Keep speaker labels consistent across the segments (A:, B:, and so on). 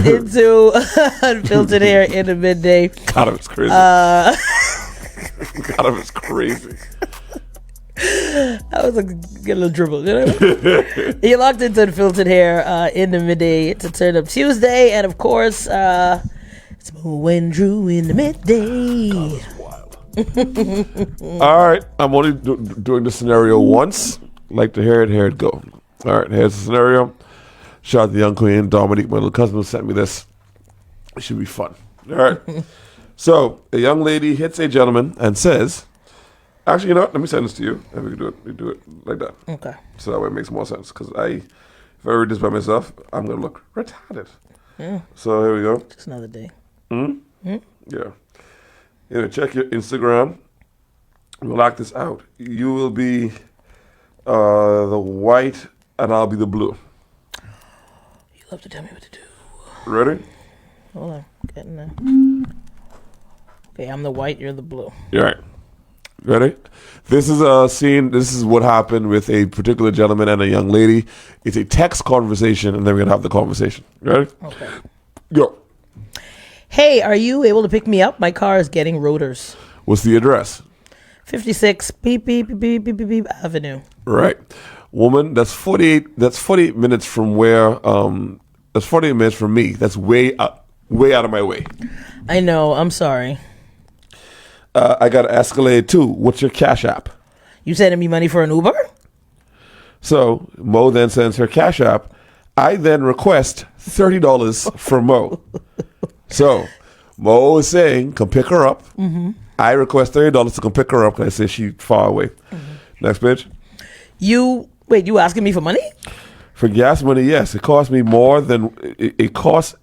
A: into Unfiltered here in the midday.
B: God, it was crazy. God, it was crazy.
A: I was like, get a little dribble. You know? You locked into Unfiltered here in the midday. It's a Turn Up Tuesday, and of course, it's Mo and Drew in the midday.
B: God, that was wild. All right, I'm only doing the scenario once. Like to hear it go. All right, here's the scenario. Shout out to the young queen, Dominique, my little cousin, who sent me this. It should be fun. All right. So, a young lady hits a gentleman and says, actually, you know what? Let me send this to you. And we can do it. We do it like that.
A: Okay.
B: So that way it makes more sense. Because if I read this by myself, I'm going to look retarded.
A: Yeah.
B: So here we go.
A: Just another day.
B: Yeah. Check your Instagram. We'll lock this out. You will be the white and I'll be the blue.
A: You love to tell me what to do.
B: Ready?
A: Hold on. Getting there. Okay, I'm the white, you're the blue.
B: You're right. Ready? This is a scene. This is what happened with a particular gentleman and a young lady. It's a text conversation, and then we're going to have the conversation. Ready?
A: Okay.
B: Go.
A: Hey, are you able to pick me up? My car is getting rotors.
B: What's the address?
A: 56 beep, beep, beep, beep, beep, beep, beep, Avenue.
B: Right. Woman, that's 48 minutes from where, that's 48 minutes from me. That's way out of my way.
A: I know. I'm sorry.
B: I got to escalate too. What's your Cash App?
A: You sending me money for an Uber?
B: So Mo then sends her Cash App. I then request $30 from Mo. So Mo is saying, come pick her up. Mm-hmm. I request $30 to come pick her up because I say she's far away. Mm-hmm. Next page.
A: You asking me for money?
B: For gas money, yes. It costs me more than it costs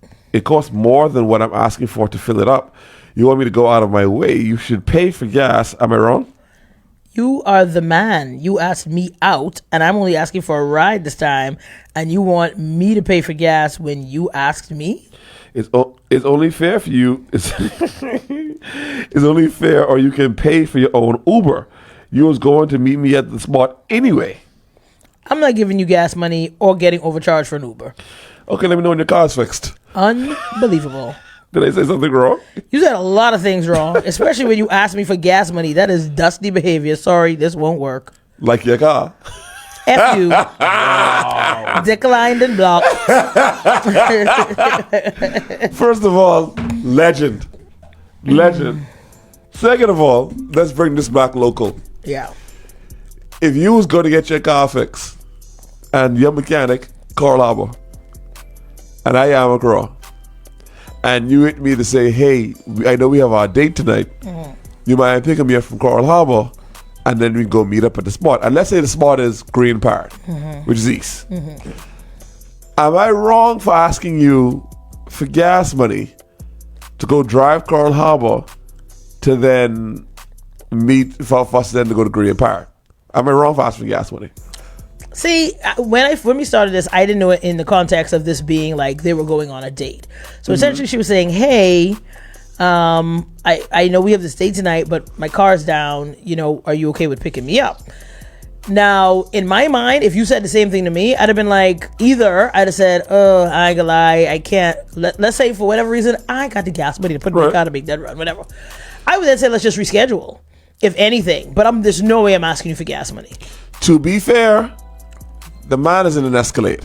B: more than what I'm asking for to fill it up. You want me to go out of my way? You should pay for gas. Am I wrong?
A: You are the man. You asked me out, and I'm only asking for a ride this time, and you want me to pay for gas when you asked me?
B: It's only fair for you. It's only fair, or you can pay for your own Uber. You was going to meet me at the spot anyway.
A: I'm not giving you gas money or getting overcharged for an Uber.
B: Okay, let me know when your car's fixed.
A: Unbelievable.
B: Did I say something wrong?
A: You said a lot of things wrong, especially when you asked me for gas money. That is dusty behavior. Sorry, this won't work.
B: Like your car.
A: F you. Wow. Declined and blocked.
B: First of all, legend. Second of all, let's bring this back local.
A: Yeah.
B: If you was going to get your car fixed and your mechanic, Coral Harbor, and I am a girl, and you hit me to say, hey, I know we have our date tonight. Mm-hmm. You mind picking me up from Coral Harbor, and then we can go meet up at the spot. And let's say the spot is Green Park, which is east. Mm-hmm. Am I wrong for asking you for gas money to go drive Coral Harbor to then meet for us then to go to Green Park? Am I wrong for asking for gas money?
A: See, when we started this, I didn't know it in the context of this being like they were going on a date. So essentially she was saying, hey, I know we have this date tonight, but my car's down. You know, are you okay with picking me up? Now, in my mind, if you said the same thing to me, I'd have been like, either I'd have said, I ain't gonna lie, I can't. Let's say for whatever reason, I got the gas money to put my car to make that run, whatever. I would then say, let's just reschedule, if anything. But there's no way I'm asking you for gas money. To
B: be fair, the man is in an Escalade.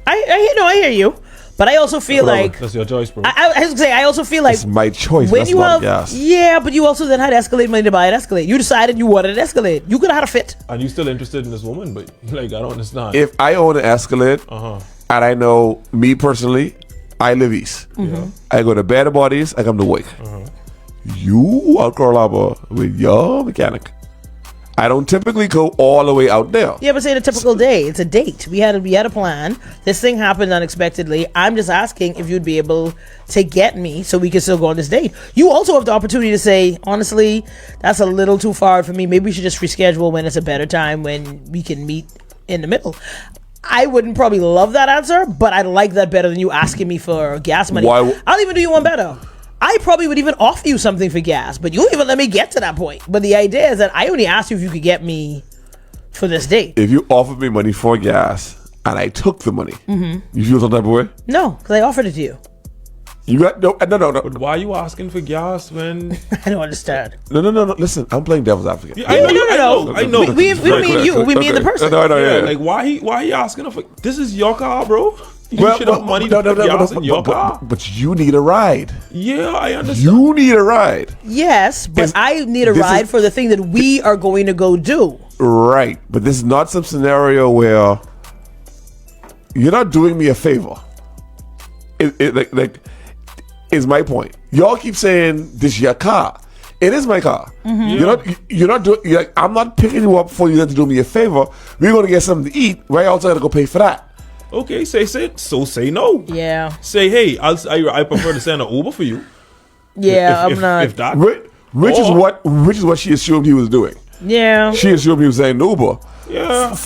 A: I hear you. But I also feel like
C: that's your choice, bro.
A: I was gonna say I also feel like
B: it's my choice.
A: When
B: that's
A: you have
B: gas.
A: Yeah, but you also then had Escalade money to buy an Escalade. You decided you wanted an Escalade. You could have had a Fit.
C: And you still interested in this woman, but like I don't understand.
B: If I own an Escalade, and I know me personally, I live east. Mm-hmm. I go to Better Bodies. I come to Wake. You are Coral Harbor with your mechanic. I don't typically go all the way out there.
A: Yeah, but say the typical day. It's a date. We had a plan. This thing happened unexpectedly. I'm just asking if you'd be able to get me so we can still go on this date. You also have the opportunity to say, honestly, that's a little too far for me. Maybe we should just reschedule when it's a better time when we can meet in the middle. I wouldn't probably love that answer, but I like that better than you asking me for gas money. I'll even do you one better. I probably would even offer you something for gas, but you won't even let me get to that point. But the idea is that I only asked you if you could get me for this date.
B: If you offered me money for gas and I took the money, you feel some type of way?
A: No, because I offered it to you.
B: You got no.
C: But why are you asking for gas when?
A: I don't understand.
B: No. Listen, I'm playing devil's advocate.
C: Yeah, I know.
A: We mean you. We mean the person.
B: No,
C: Yeah,
B: yeah.
C: like why are you asking for? This is your car, bro. You should have money to put gas in your car.
B: But you need a ride.
C: Yeah, I understand.
B: You need a ride.
A: Yes, but I need a ride for the thing that we are going to go do.
B: Right, but this is not some scenario where you're not doing me a favor. Like is my point. Y'all keep saying this is your car. It is my car. You're not doing. Like, I'm not picking you up for you to do me a favor. We're going to get something to eat. We're also going to go pay for that.
C: Okay, say no.
A: Yeah.
C: Say, hey, I prefer to send an Uber for you.
A: Yeah,
C: if,
A: I'm not.
C: If that,
B: which is what she assumed he was doing.
A: Yeah.
B: She assumed he was saying Uber.
C: Yeah.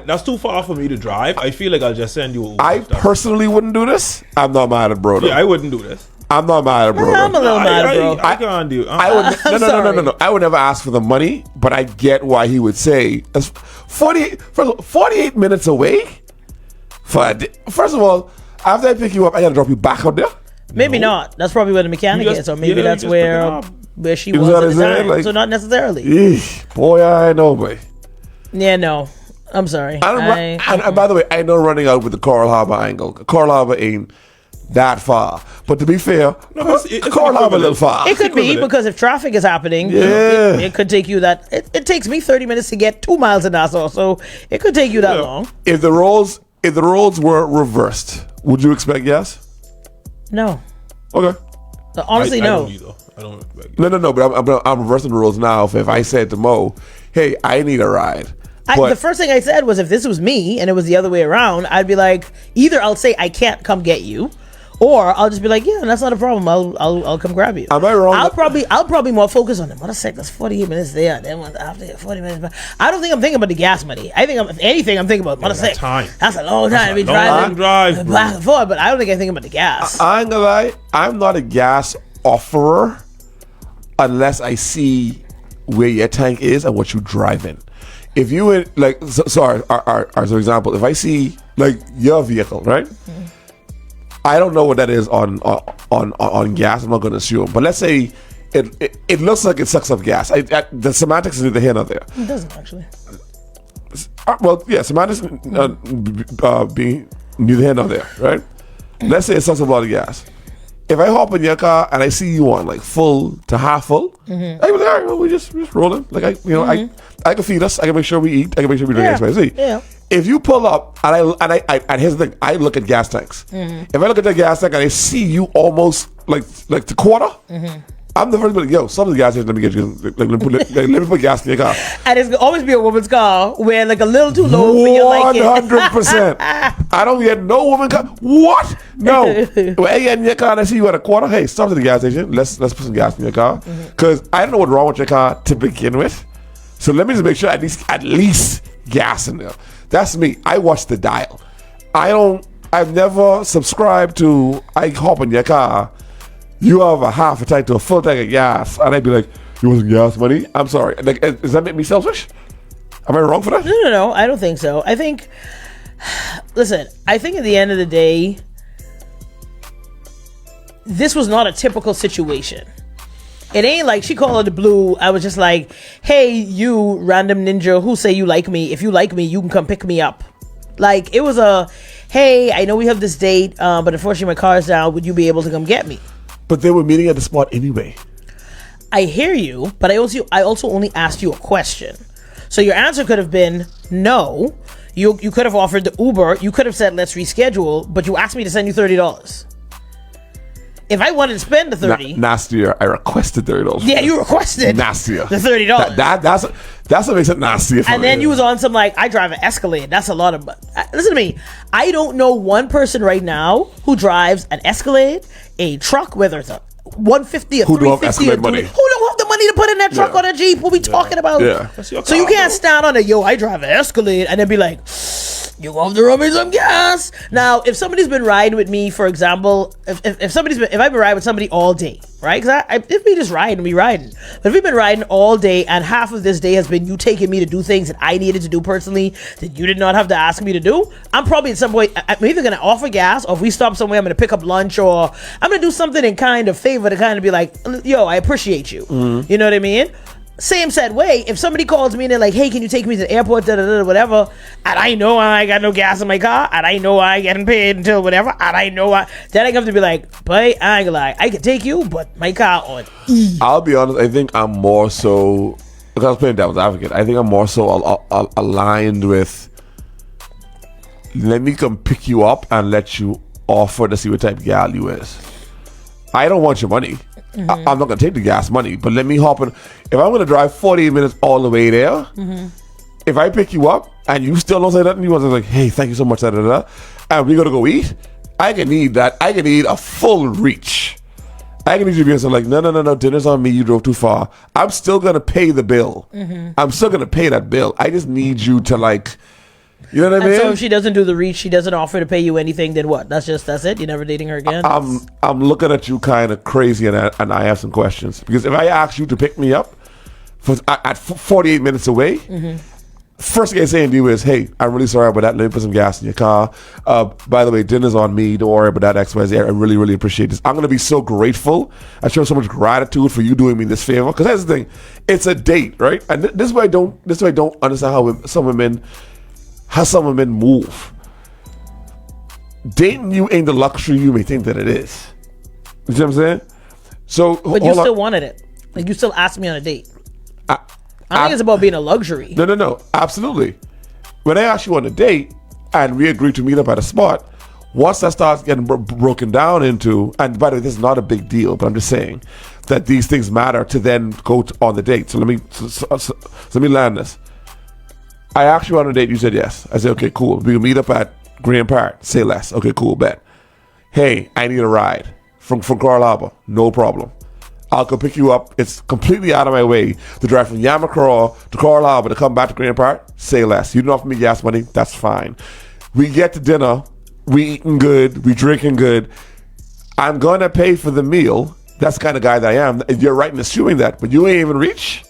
C: That's too far for me to drive. I feel like I'll just send you an Uber.
B: I personally wouldn't do this. I'm not mad at bro.
C: Yeah, I wouldn't do this.
B: I'm not mad at bro.
A: I'm a little mad at bro.
C: I can't do it.
B: I would no. I would never ask for the money, but I get why he would say 48 minutes away. First of all, after I pick you up, I gotta drop you back out there.
A: Maybe not. That's probably where the mechanic is, or maybe that's where she was at the time. Like, so not necessarily.
B: Eesh, boy, I know, boy.
A: Yeah, no. I'm sorry.
B: And by the way, I know running out with the Coral Harbor angle. Coral Harbor ain't that far. But to be fair, Coral Harbor a little far.
A: It could be because if traffic is happening, it could take you that. It takes me 30 minutes to get 2 miles in Nassau, so it could take you that long.
B: If the roles were reversed, would you expect yes?
A: No.
B: Okay.
A: Honestly, no.
C: I don't expect
B: No. But I'm reversing the rules now. If I said to Mo, "Hey, I need a ride,"
A: the first thing I said was if this was me and it was the other way around, I'd be like, either I'll say I can't come get you, or I'll just be like, yeah, that's not a problem. I'll come grab you.
B: Am I wrong?
A: I'll probably more focus on them. What a sec, that's 48 minutes there. Then after 40 minutes, I don't think I'm thinking about the gas money. I think if anything, I'm thinking about what a sec.
C: Time.
A: That's a long time to be driving back and forth. But I don't think I think about the gas.
B: I ain't gonna lie. I'm not a gas offerer unless I see where your tank is and what you drive in. If you would so example, if I see like your vehicle, right? Mm-hmm. I don't know what that is on gas. I'm not going to assume, but let's say it looks like it sucks up gas. The semantics is neither here nor there.
A: It doesn't actually.
B: Well, yeah, semantics being neither here nor there, right? Let's say it sucks up a lot of gas. If I hop in your car and I see you on like full to half full, I be like, all right, well, we just rolling. Like I can feed us. I can make sure we eat. I can make sure we drink X, Y, Z.
A: Yeah.
B: If you pull up and here's the thing, I look at gas tanks. If I look at the gas tank and I see you almost like the quarter, I'm the first one. Yo, some of the gas station, let me get you. Let me put gas in your car.
A: And it's gonna always be a woman's car where like a little too low for your liking.
B: 100%. I don't get no woman car. What? No. When I get in your car and I see you at a quarter, hey, stop to the gas station. Let's put some gas in your car because I don't know what's wrong with your car to begin with. So let me just make sure at least gas in there. That's me. I watch the dial. I've never subscribed to I hop in your car. You have a half a tank to a full tank of gas, and I'd be like, "You want some gas money?" I'm sorry. Like, does that make me selfish? Am I wrong for that?
A: No. I don't think so. I think. Listen, I think at the end of the day, this was not a typical situation. It ain't like she called it the blue. I was just like, "Hey, you random ninja who say you like me. If you like me, you can come pick me up." Like it was a, "Hey, I know we have this date, but unfortunately my car's down. Would you be able to come get me?"
B: But they were meeting at the spot anyway. I
A: hear you, but I also only asked you a question. So your answer could have been no. You could have offered the Uber. You could have said let's reschedule, but you asked me to send you $30. If I wanted to spend the $30,
B: nastier. I requested $30.
A: Yeah, you requested
B: nastier
A: the $30.
B: That's what makes it nastier.
A: And then you was on some like I drive an Escalade. That's a lot of. Listen to me. I don't know one person right now who drives an Escalade, a truck, whether it's a 150 or 350 who don't have the money to put in that truck on a Jeep. What we talking about?
B: Yeah.
A: So you can't stand on a I drive an Escalade and then be like, you gonna have to rub me some gas. Now, if somebody's been riding with me, for example, if I've been riding with somebody all day, right? Because if we just riding, we riding. But if we've been riding all day and half of this day has been you taking me to do things that I needed to do personally that you did not have to ask me to do, I'm probably at some point, I'm either gonna offer gas, or if we stop somewhere, I'm gonna pick up lunch, or I'm gonna do something in kind of favor to kind of be like, yo, I appreciate you. You know what I mean? Same said way, if somebody calls me and they're like, hey, can you take me to the airport, whatever, and I know I ain't got no gas in my car, and I know I ain't getting paid until whatever, and I know then I have to be like, boy, I ain't gonna lie, I can take you, but my car on E.
B: I'll be honest, I think I'm more so, because I was playing devil's advocate, I think I'm more so aligned with, let me come pick you up and let you offer to see what type of gal you is. I don't want your money. I'm not going to take the gas money, but let me hop in. If I'm going to drive 48 minutes all the way there, if I pick you up and you still don't say nothing, you want to like, hey, thank you so much, and we're going to go eat, I can need that. I can need a full reach. I can need you to be like, no, dinner's on me, you drove too far. I'm still going to pay the bill. I'm still going to pay that bill. I just need you to like, you know what I mean?
A: So if she doesn't do the reach, she doesn't offer to pay you anything, then what? That's it? You're never dating her again?
B: I'm looking at you kind of crazy, and I have some questions. Because if I ask you to pick me up at 48 minutes away, first thing I say to you is, hey, I'm really sorry about that. Let me put some gas in your car. By the way, dinner's on me. Don't worry about that, XYZ. I really, really appreciate this. I'm going to be so grateful. I show so much gratitude for you doing me this favor. Because that's the thing. It's a date, right? And this is why I don't understand how some women move. Dating you ain't the luxury you may think that it is. You see what I'm saying? So,
A: but you still wanted it. Like, you still asked me on a date. I don't think it's about being a luxury.
B: No. Absolutely. When I ask you on a date and we agree to meet up at a spot, once that starts getting broken down into, and by the way, this is not a big deal, but I'm just saying that these things matter to then go on the date. So let me land this. I asked you on a date, you said yes. I said, okay, cool. We can meet up at Grand Park. Say less. Okay, cool, bet. Hey, I need a ride from Coral Harbor. No problem. I'll go pick you up. It's completely out of my way to drive from Yamacraw to Coral Harbor to come back to Grand Park. Say less. You don't offer me gas money. That's fine. We get to dinner. We eating good. We drinking good. I'm going to pay for the meal. That's the kind of guy that I am. You're right in assuming that, but you ain't even reach.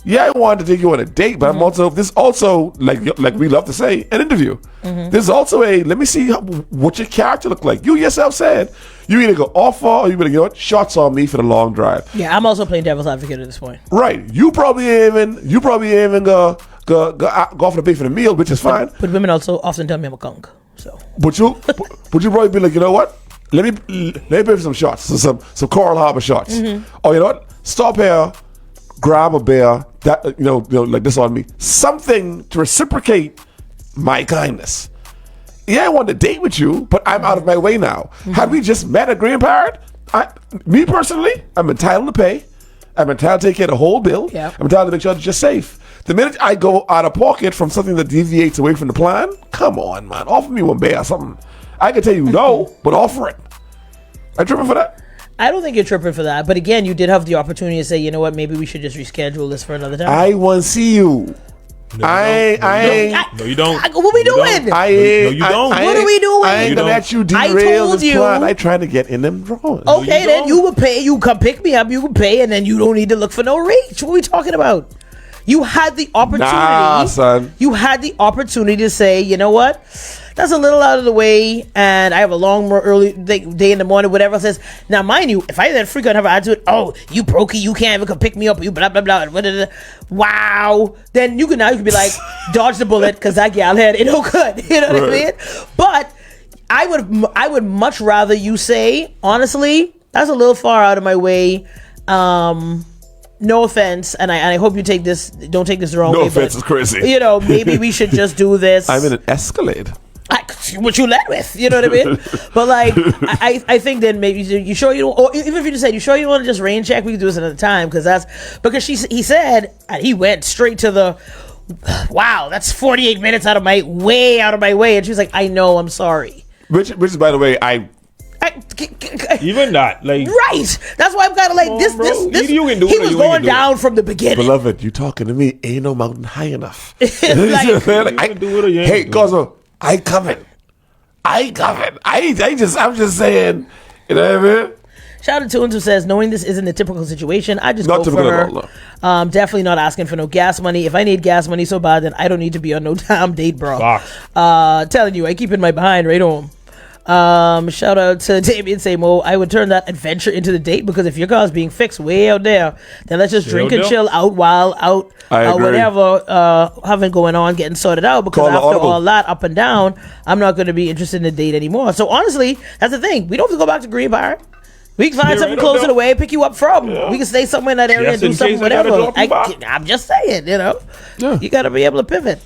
B: Yeah, I wanted to take you on a date, but this also, like we love to say, an interview. This is also let me see what your character look like. You yourself said, you either go offer or you better, you know what, shots on me for the long drive.
A: Yeah, I'm also playing devil's advocate at this point.
B: Right. You probably ain't even go off to pay for the meal, which is fine.
A: But women also often tell me I'm a conk, so.
B: But you probably be like, you know what? Let me pay for some shots, some Coral Harbor shots. Or you know what? Stop here. Grab a beer, that you know, like this on me. Something to reciprocate my kindness. Yeah, I want to date with you, but I'm out of my way now. Had we just met at Grand Park, me personally, I'm entitled to pay. I'm entitled to take care of the whole bill.
A: Yep.
B: I'm entitled to make sure it's just safe. The minute I go out of pocket from something that deviates away from the plan, come on, man, offer me one beer or something. I can tell you no, but offer it. I tripping for that?
A: I don't think you're tripping for that. But again, you did have the opportunity to say, you know what, maybe we should just reschedule this for another time.
B: I want to see you.
C: No, you don't.
A: What we doing?
C: No, you don't.
A: What are we doing?
B: I ain't gonna let you derail this plan. I trying to get in them drawers.
A: Okay, then you would pay. You come pick me up. You would pay, and then you don't need to look for no reach. What are we talking about? You had the opportunity.
B: Nah, son.
A: You had the opportunity to say, you know what? That's a little out of the way, and I have a long, early day in the morning, whatever it says. Now, mind you, if I then freak out and have an attitude, oh, you brokey, you can't even come pick me up, you blah, blah, blah, blah, blah, wow, then you can be like, dodge the bullet, because that gal had it no good, you know what I mean? But I would much rather you say, honestly, that's a little far out of my way, no offense, and I hope you don't take this the wrong way.
B: No offense, it's crazy.
A: You know, maybe we should just do this.
B: I'm in an Escalade.
A: What you led with, you know what I mean? But like, I think then maybe you sure you don't, or even if you just said you sure you want to just rain check, we can do this another time because he said, and he went straight to the, wow, that's 48 minutes out of my way, and she was like, I know, I'm sorry.
B: Which is, by the way, I
C: Even that, like,
A: right. That's why I'm kind of like this.
C: bro.
A: This.
C: Either you can do
A: He
C: it or
A: was
C: you
A: going
C: ain't do it.
A: down from the beginning.
B: Beloved, you talking to me? Ain't no mountain high enough.
A: Like,
C: You can do it or you ain't
B: Hey,
C: do it.
B: Cosmo, I coming. I'm just saying. You know what I mean?
A: Shout out to Tunes who says, knowing this isn't a typical situation, I just
B: Not
A: go for
B: typical
A: her.
B: at all, no.
A: Definitely not asking for no gas money. If I need gas money so bad, then I don't need to be on no damn date, bro.
C: Facts.
A: Telling you, I keep in my behind right home. Shout out to Damien Samo. I would turn that adventure into the date because if your car's being fixed way out there, then let's just drink and chill out while out
B: I agree.
A: whatever having going on, getting sorted out. Because
B: Call the
A: after
B: audible.
A: all that up and down, I'm not going to be interested in the date anymore. So honestly, that's the thing. We don't have to go back to Green Park. We can find
C: Yeah,
A: something
C: right
A: closer
C: up
A: to
C: there.
A: way, pick you up from.
C: Yeah.
A: We can stay somewhere in that area
C: Just
A: and do
C: in
A: something,
C: case I gotta
A: whatever.
C: drop you back.
A: I'm just saying, you know.
B: Yeah.
A: You got to be able to pivot.